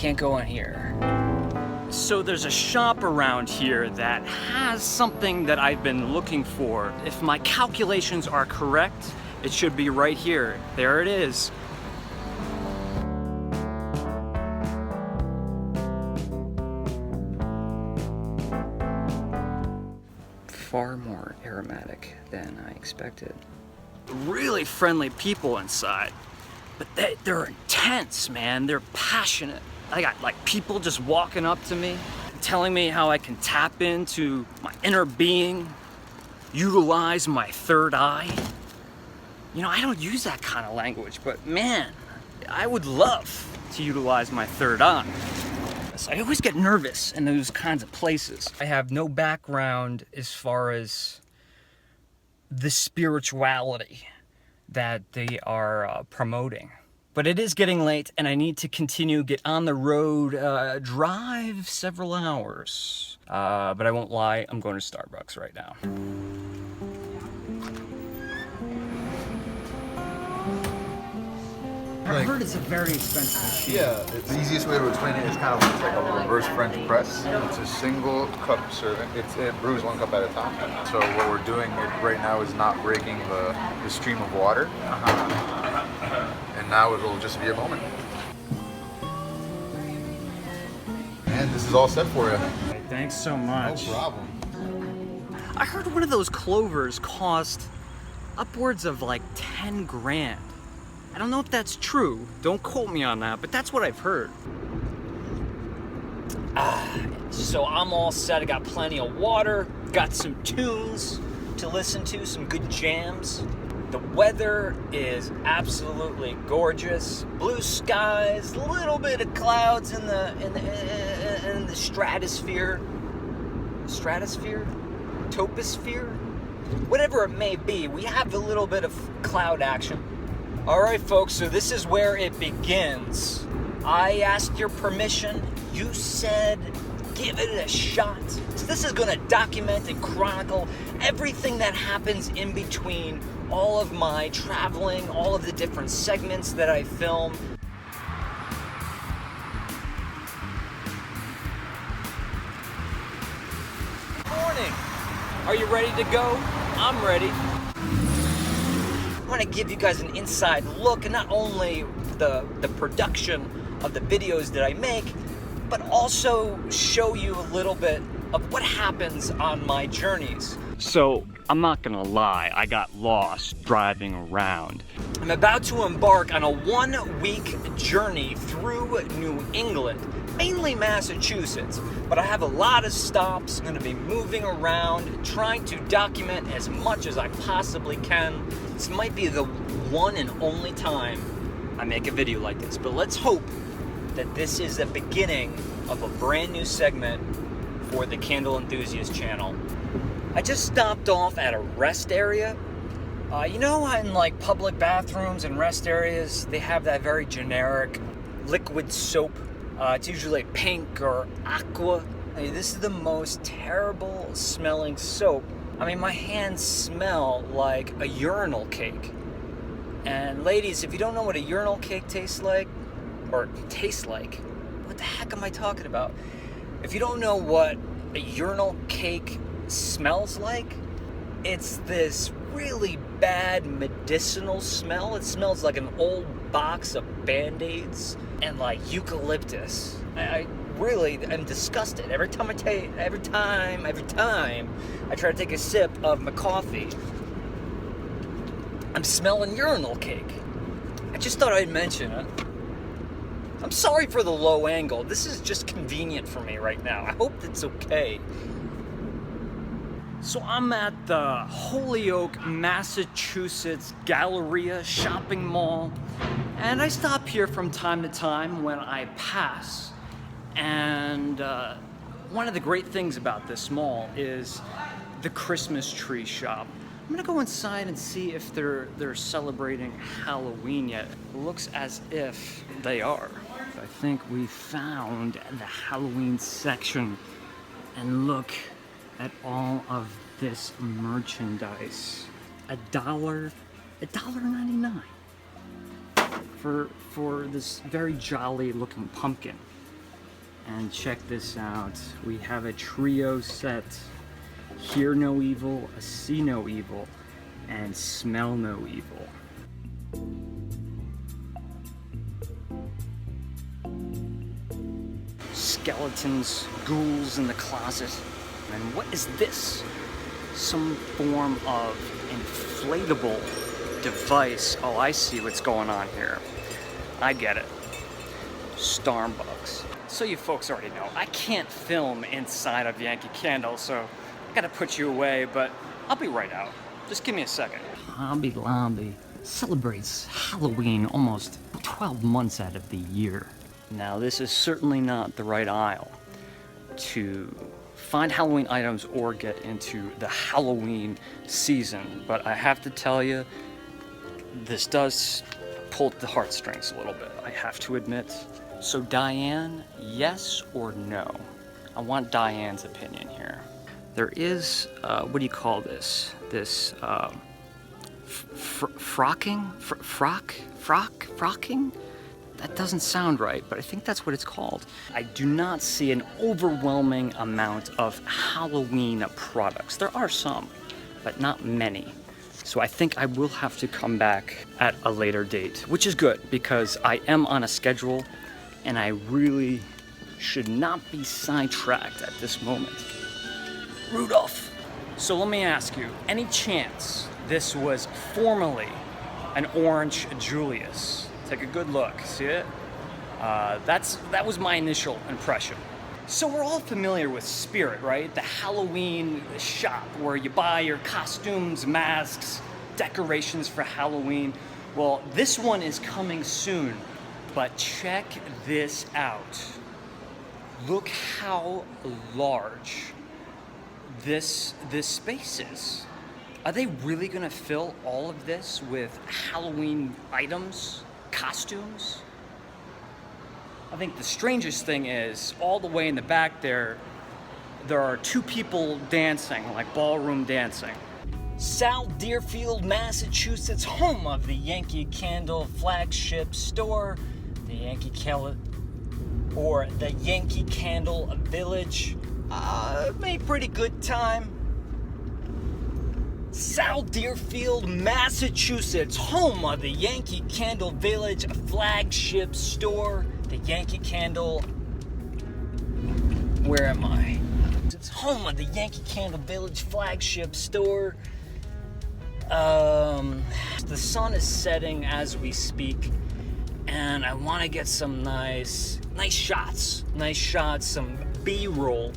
can't go in here. So there's a shop around here that has something that I've been looking for. If my calculations are correct, it should be right here. There it is. Far more aromatic than I expected. Really friendly people inside, but they're intense, man. They're passionate. I got like people just walking up to me, telling me how I can tap into my inner being, utilize my third eye. You know, I don't use that kind of language, but man, I would love to utilize my third eye. I always get nervous in those kinds of places. I have no background as far as the spirituality that they are promoting. But it is getting late and I need to continue, get on the road, drive several hours. But I won't lie, I'm going to Starbucks right now. I heard it's a very expensive machine. Yeah, the easiest way to explain it is kind of like a reverse French press. It's a single cup serving. It brews 1 cup at a time. So what we're doing right now is not breaking the stream of water. And now it will just be a moment. And this is all set for you. Hey, thanks so much. No problem. I heard one of those clovers cost upwards of like 10 grand. I don't know if that's true. Don't quote me on that, but that's what I've heard. So I'm all set. I got plenty of water, got some tunes to listen to, some good jams. The weather is absolutely gorgeous. Blue skies, a little bit of clouds in the stratosphere. Stratosphere? Toposphere? Whatever it may be, we have a little bit of cloud action. All right, folks, so this is where it begins. I asked your permission. You said, give it a shot. So this is gonna document and chronicle everything that happens in between all of my traveling, all of the different segments that I film. Morning. Are you ready to go? I'm ready. I want to give you guys an inside look at not only the production of the videos that I make, but also show you a little bit of what happens on my journeys. So I'm not gonna lie, I got lost driving around. I'm about to embark on a 1-week journey through New England, mainly Massachusetts, but I have a lot of stops. I'm gonna be moving around, trying to document as much as I possibly can. This might be the one and only time I make a video like this, but let's hope that this is the beginning of a brand new segment for the Candle Enthusiast channel. I just stopped off at a rest area. You know, in like public bathrooms and rest areas, they have that very generic liquid soap. It's usually pink or aqua. I mean, this is the most terrible smelling soap. I mean, my hands smell like a urinal cake. And ladies, if you don't know what a urinal cake tastes like, what the heck am I talking about? If you don't know what a urinal cake smells like, it's this really bad medicinal smell. It smells like an old box of Band-Aids and like eucalyptus. I really am disgusted every time I try to take a sip of my coffee. I'm smelling urinal cake. I just thought I'd mention it. I'm sorry for the low angle. This is just convenient for me right now. I hope it's okay. So I'm at the Holyoke, Massachusetts Galleria shopping mall, and I stop here from time to time when I pass. And one of the great things about this mall is the Christmas tree shop. I'm gonna go inside and see if they're celebrating Halloween yet. It looks as if they are. I think we found the Halloween section, and look at all of this merchandise. $1.99 for this very jolly looking pumpkin. And check this out. We have a trio set. Hear no evil, see no evil, and smell no evil. Skeletons, ghouls in the closet. And what is this? Some form of inflatable device. Oh, I see what's going on here. I get it. Starbucks. So you folks already know, I can't film inside of Yankee Candle, so I gotta put you away, but I'll be right out. Just give me a second. Hobby Lobby celebrates Halloween almost 12 months out of the year. Now, this is certainly not the right aisle to find Halloween items or get into the Halloween season, but I have to tell you, this does pull at the heartstrings a little bit, I have to admit. So Diane, yes or no? I want Diane's opinion here. There is, what do you call this? This, frocking? Frocking? That doesn't sound right, but I think that's what it's called. I do not see an overwhelming amount of Halloween products. There are some, but not many. So I think I will have to come back at a later date, which is good because I am on a schedule and I really should not be sidetracked at this moment. Rudolph. So let me ask you, any chance this was formerly an orange Julius? Take a good look, see it? That was my initial impression. So we're all familiar with Spirit, right? The Halloween shop where you buy your costumes, masks, decorations for Halloween. Well, this one is coming soon, but check this out. Look how large this space is. Are they really gonna fill all of this with Halloween items? Costumes? I think the strangest thing is all the way in the back there are two people dancing, like ballroom dancing. South Deerfield, Massachusetts, home of the Yankee Candle Flagship Store, the Yankee Candle Village. Made pretty good time. South Deerfield, Massachusetts, home of the Yankee Candle Village Flagship Store, the Yankee Candle, where am I? It's home of the Yankee Candle Village Flagship Store. The sun is setting as we speak, and I want to get some nice shots, some B-roll.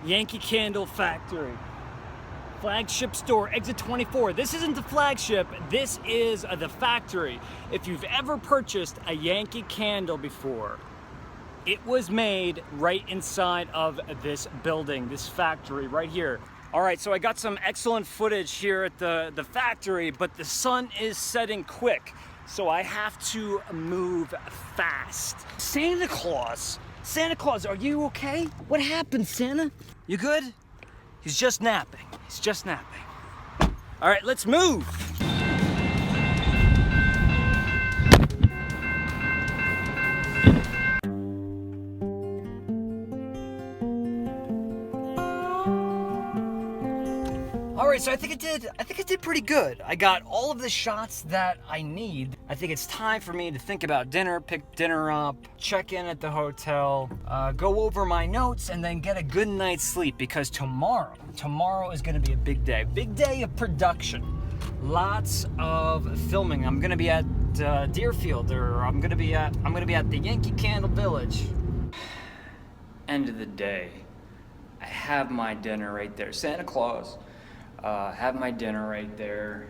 Yankee Candle Factory, Flagship Store, exit 24. This isn't the flagship, this is the factory. If you've ever purchased a Yankee Candle before, it was made right inside of this building, this factory right here. All right, so I got some excellent footage here at the factory, but the sun is setting quick, so I have to move fast. Santa Claus, are you okay? What happened, Santa? You good? He's just napping. All right, let's move. All right, so I think I did pretty good. I got all of the shots that I need. I think it's time for me to think about dinner, pick dinner up, check in at the hotel, go over my notes, and then get a good night's sleep because tomorrow is gonna be a big day of production. Lots of filming. I'm gonna be at Deerfield, or I'm gonna be at the Yankee Candle Village. End of the day, I have my dinner right there. Santa Claus. Have my dinner right there.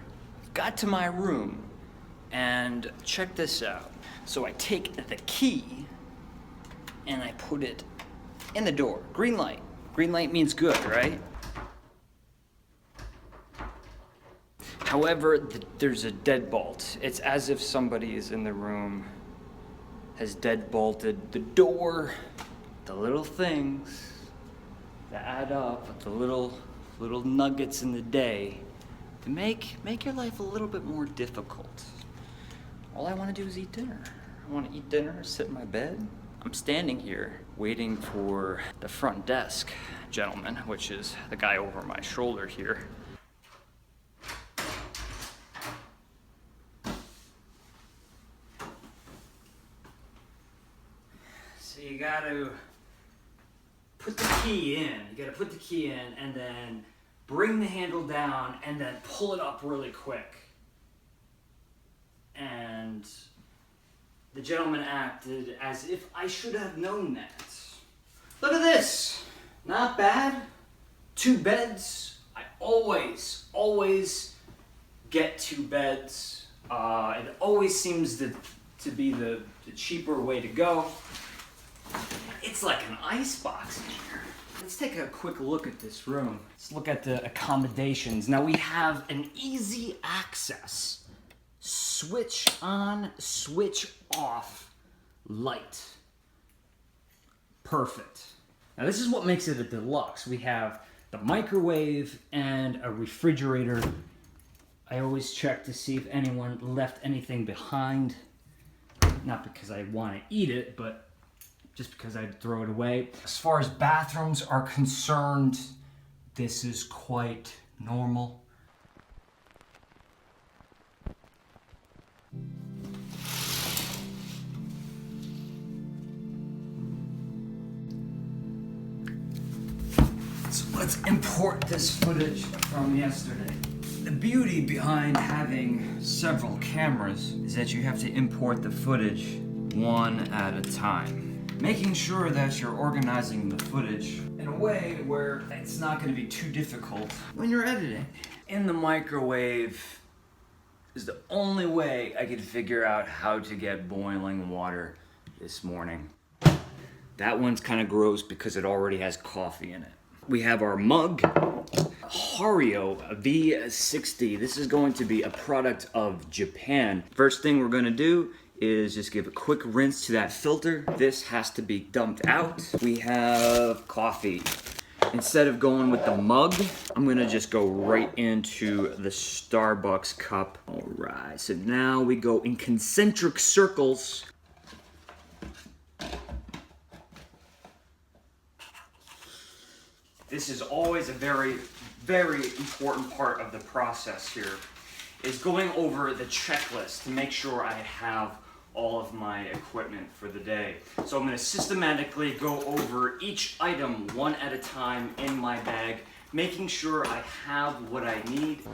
Got to my room, and check this out. So I take the key and I put it in the door. Green light. Green light means good, right? However, there's a deadbolt. It's as if somebody is in the room, has deadbolted the door. The little things that add up, the little nuggets in the day to make your life a little bit more difficult. All I want to do is eat dinner. I want to eat dinner, sit in my bed. I'm standing here waiting for the front desk gentleman, which is the guy over my shoulder here. So you gotta put the key in. You gotta put the key in and then bring the handle down and then pull it up really quick. And the gentleman acted as if I should have known that. Look at this. Not bad. 2 beds. I always get 2 beds. It always seems to be the cheaper way to go. It's like an icebox in here. Let's take a quick look at this room. Let's look at the accommodations. Now we have an easy access switch on, switch off light. Perfect. Now this is what makes it a deluxe. We have the microwave and a refrigerator. I always check to see if anyone left anything behind. Not because I want to eat it, but just because I'd throw it away. As far as bathrooms are concerned, this is quite normal. So let's import this footage from yesterday. The beauty behind having several cameras is that you have to import the footage one at a time, making sure that you're organizing the footage in a way where it's not going to be too difficult when you're editing. In the microwave is the only way I could figure out how to get boiling water this morning. That one's kind of gross because it already has coffee in it. We have our mug, Hario V60. This is going to be a product of Japan. First thing we're gonna do is just give a quick rinse to that filter. This has to be dumped out. We have coffee. Instead of going with the mug, I'm gonna just go right into the Starbucks cup. All right, so now we go in concentric circles. This is always a very, very important part of the process here, is going over the checklist to make sure I have all of my equipment for the day. So I'm going to systematically go over each item one at a time in my bag, making sure I have what I need.